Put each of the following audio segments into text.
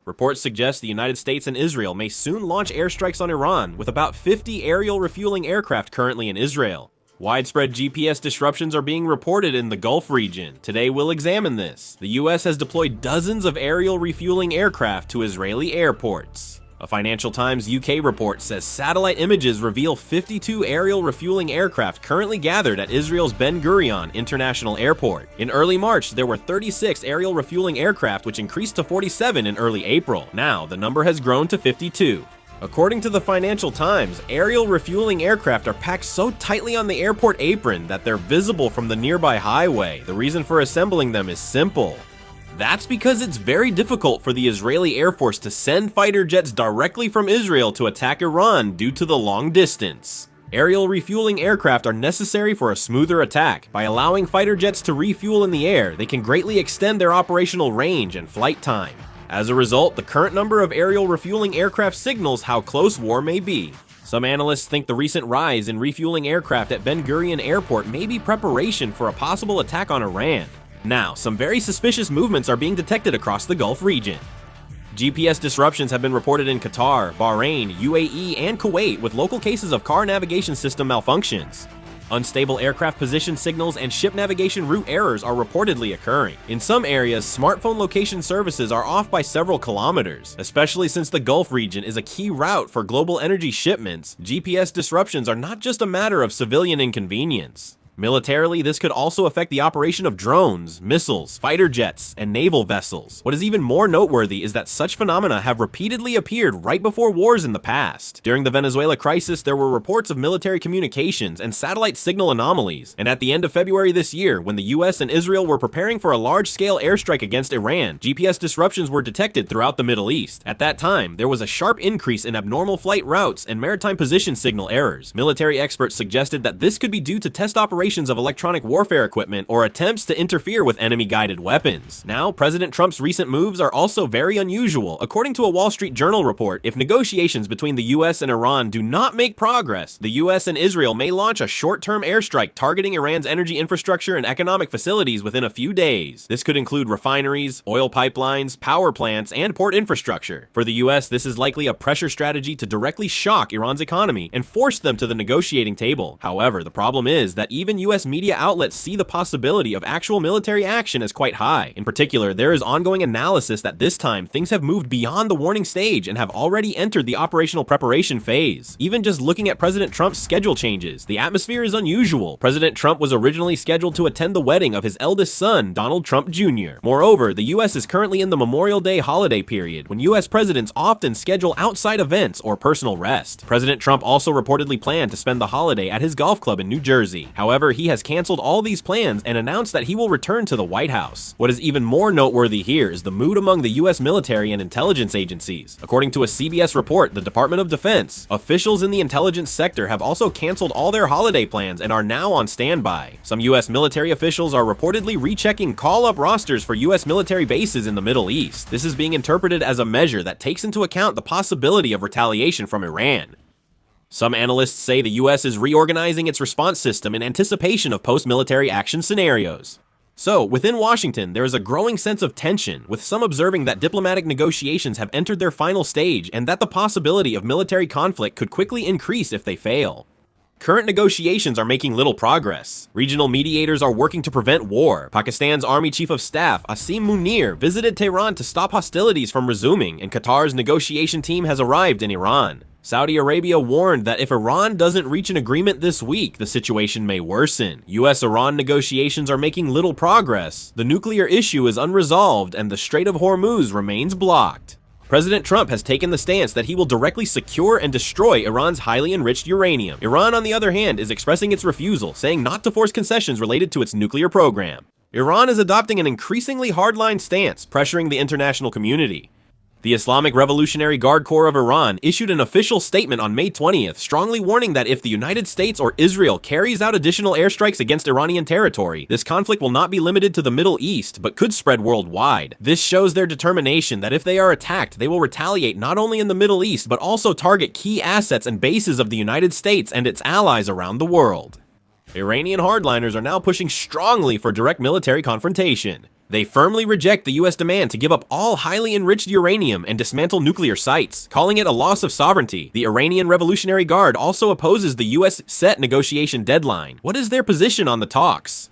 Reports suggest the United States and Israel may soon launch airstrikes on Iran, with about 50 aerial refueling aircraft currently in Israel. Widespread GPS disruptions are being reported in the Gulf region. Today we'll examine this. The US has deployed dozens of aerial refueling aircraft to Israeli airports. A Financial Times UK report says satellite images reveal 52 aerial refueling aircraft currently gathered at Israel's Ben Gurion International Airport. In early March, there were 36 aerial refueling aircraft, which increased to 47 in early April. Now, the number has grown to 52. According to the Financial Times, aerial refueling aircraft are packed so tightly on the airport apron that they're visible from the nearby highway. The reason for assembling them is simple. That's because it's very difficult for the Israeli Air Force to send fighter jets directly from Israel to attack Iran due to the long distance. Aerial refueling aircraft are necessary for a smoother attack. By allowing fighter jets to refuel in the air, they can greatly extend their operational range and flight time. As a result, the current number of aerial refueling aircraft signals how close war may be. Some analysts think the recent rise in refueling aircraft at Ben Gurion Airport may be preparation for a possible attack on Iran. Now, some very suspicious movements are being detected across the Gulf region. GPS disruptions have been reported in Qatar, Bahrain, UAE, and Kuwait, with local cases of car navigation system malfunctions. Unstable aircraft position signals and ship navigation route errors are reportedly occurring. In some areas, smartphone location services are off by several kilometers. Especially since the Gulf region is a key route for global energy shipments, GPS disruptions are not just a matter of civilian inconvenience. Militarily, this could also affect the operation of drones, missiles, fighter jets, and naval vessels. What is even more noteworthy is that such phenomena have repeatedly appeared right before wars in the past. During the Venezuela crisis, there were reports of military communications and satellite signal anomalies. And at the end of February this year, when the US and Israel were preparing for a large-scale airstrike against Iran, GPS disruptions were detected throughout the Middle East. At that time, there was a sharp increase in abnormal flight routes and maritime position signal errors. Military experts suggested that this could be due to test operations of electronic warfare equipment or attempts to interfere with enemy-guided weapons. Now, President Trump's recent moves are also very unusual. According to a Wall Street Journal report, if negotiations between the US and Iran do not make progress, the US and Israel may launch a short-term airstrike targeting Iran's energy infrastructure and economic facilities within a few days. This could include refineries, oil pipelines, power plants, and port infrastructure. For the US, this is likely a pressure strategy to directly shock Iran's economy and force them to the negotiating table. However, the problem is that even US media outlets see the possibility of actual military action as quite high. In particular, there is ongoing analysis that this time things have moved beyond the warning stage and have already entered the operational preparation phase. Even just looking at President Trump's schedule changes, the atmosphere is unusual. President Trump was originally scheduled to attend the wedding of his eldest son, Donald Trump Jr. Moreover, the US is currently in the Memorial Day holiday period, when US presidents often schedule outside events or personal rest. President Trump also reportedly planned to spend the holiday at his golf club in New Jersey. However, he has canceled all these plans and announced that he will return to the White House. What is even more noteworthy here is the mood among the US military and intelligence agencies. According to a CBS report, the Department of Defense, officials in the intelligence sector have also canceled all their holiday plans and are now on standby. Some US military officials are reportedly rechecking call-up rosters for US military bases in the Middle East. This is being interpreted as a measure that takes into account the possibility of retaliation from Iran. Some analysts say the US is reorganizing its response system in anticipation of post-military action scenarios. So, within Washington, there is a growing sense of tension, with some observing that diplomatic negotiations have entered their final stage and that the possibility of military conflict could quickly increase if they fail. Current negotiations are making little progress. Regional mediators are working to prevent war. Pakistan's Army Chief of Staff, Asim Munir, visited Tehran to stop hostilities from resuming, and Qatar's negotiation team has arrived in Iran. Saudi Arabia warned that if Iran doesn't reach an agreement this week, the situation may worsen. US-Iran negotiations are making little progress. The nuclear issue is unresolved, and the Strait of Hormuz remains blocked. President Trump has taken the stance that he will directly secure and destroy Iran's highly enriched uranium. Iran, on the other hand, is expressing its refusal, saying not to force concessions related to its nuclear program. Iran is adopting an increasingly hardline stance, pressuring the international community. The Islamic Revolutionary Guard Corps of Iran issued an official statement on May 20th, strongly warning that if the United States or Israel carries out additional airstrikes against Iranian territory, this conflict will not be limited to the Middle East, but could spread worldwide. This shows their determination that if they are attacked, they will retaliate not only in the Middle East, but also target key assets and bases of the United States and its allies around the world. Iranian hardliners are now pushing strongly for direct military confrontation. They firmly reject the US demand to give up all highly enriched uranium and dismantle nuclear sites, calling it a loss of sovereignty. The Iranian Revolutionary Guard also opposes the US set negotiation deadline. What is their position on the talks?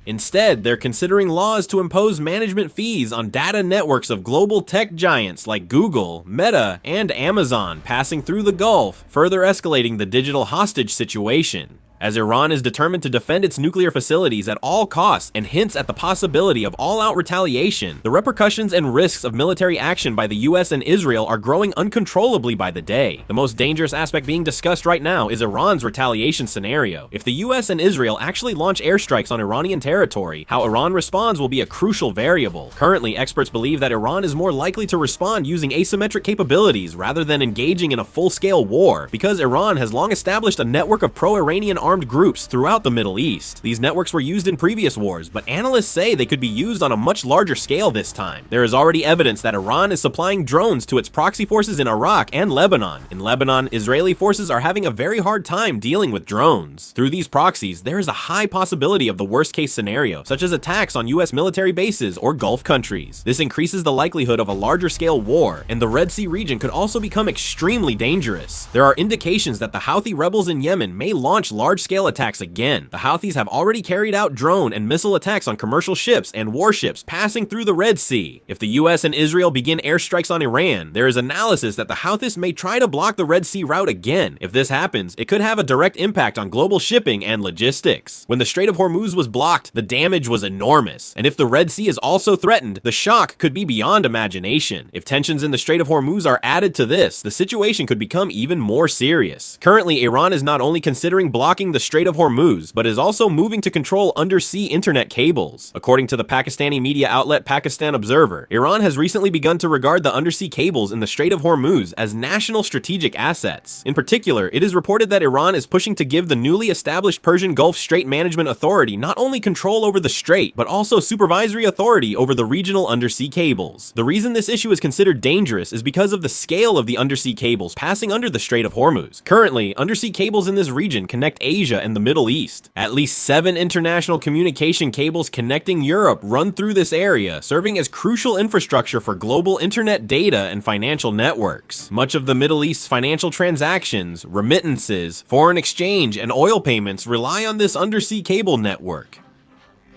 Instead, they're considering laws to impose management fees on data networks of global tech giants like Google, Meta, and Amazon passing through the Gulf, further escalating the digital hostage situation. As Iran is determined to defend its nuclear facilities at all costs and hints at the possibility of all-out retaliation, the repercussions and risks of military action by the US and Israel are growing uncontrollably by the day. The most dangerous aspect being discussed right now is Iran's retaliation scenario. If the US and Israel actually launch airstrikes on Iranian territory, how Iran responds will be a crucial variable. Currently, experts believe that Iran is more likely to respond using asymmetric capabilities rather than engaging in a full-scale war, because Iran has long established a network of pro-Iranian armed groups throughout the Middle East. These networks were used in previous wars, but analysts say they could be used on a much larger scale this time. There is already evidence that Iran is supplying drones to its proxy forces in Iraq and Lebanon. In Lebanon, Israeli forces are having a very hard time dealing with drones. Through these proxies, there is a high possibility of the worst-case scenario, such as attacks on US military bases or Gulf countries. This increases the likelihood of a larger-scale war, and the Red Sea region could also become extremely dangerous. There are indications that the Houthi rebels in Yemen may launch large-scale attacks again. The Houthis have already carried out drone and missile attacks on commercial ships and warships passing through the Red Sea. If the US and Israel begin airstrikes on Iran, there is analysis that the Houthis may try to block the Red Sea route again. If this happens, it could have a direct impact on global shipping and logistics. When the Strait of Hormuz was blocked, the damage was enormous. And if the Red Sea is also threatened, the shock could be beyond imagination. If tensions in the Strait of Hormuz are added to this, the situation could become even more serious. Currently, Iran is not only considering blocking the Strait of Hormuz, but is also moving to control undersea internet cables. According to the Pakistani media outlet Pakistan Observer, Iran has recently begun to regard the undersea cables in the Strait of Hormuz as national strategic assets. In particular, it is reported that Iran is pushing to give the newly established Persian Gulf Strait Management Authority not only control over the strait, but also supervisory authority over the regional undersea cables. The reason this issue is considered dangerous is because of the scale of the undersea cables passing under the Strait of Hormuz. Currently, undersea cables in this region connect Asia and the Middle East. At least 7 international communication cables connecting Europe run through this area, serving as crucial infrastructure for global internet data and financial networks. Much of the Middle East's financial transactions, remittances, foreign exchange, and oil payments rely on this undersea cable network.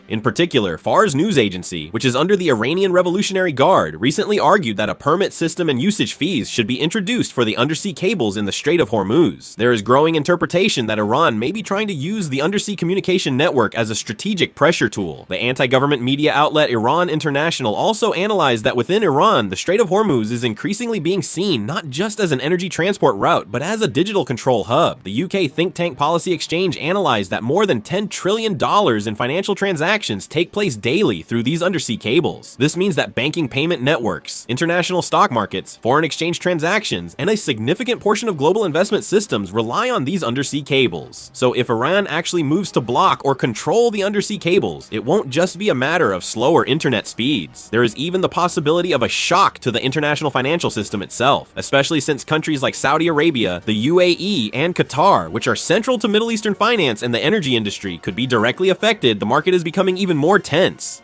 In particular, Fars news agency, which is under the Iranian Revolutionary Guard, recently argued that a permit system and usage fees should be introduced for the undersea cables in the Strait of Hormuz. There is growing interpretation that Iran may be trying to use the undersea communication network as a strategic pressure tool. The anti-government media outlet Iran International also analyzed that within Iran, the Strait of Hormuz is increasingly being seen not just as an energy transport route, but as a digital control hub. The UK think tank Policy Exchange analyzed that more than $10 trillion in financial transactions take place daily through these undersea cables. This means that banking payment networks, international stock markets, foreign exchange transactions, and a significant portion of global investment systems rely on these undersea cables. So if Iran actually moves to block or control the undersea cables, it won't just be a matter of slower internet speeds. There is even the possibility of a shock to the international financial system itself, especially since countries like Saudi Arabia, the UAE, and Qatar, which are central to Middle Eastern finance and the energy industry, could be directly affected. The market is becoming even more tense.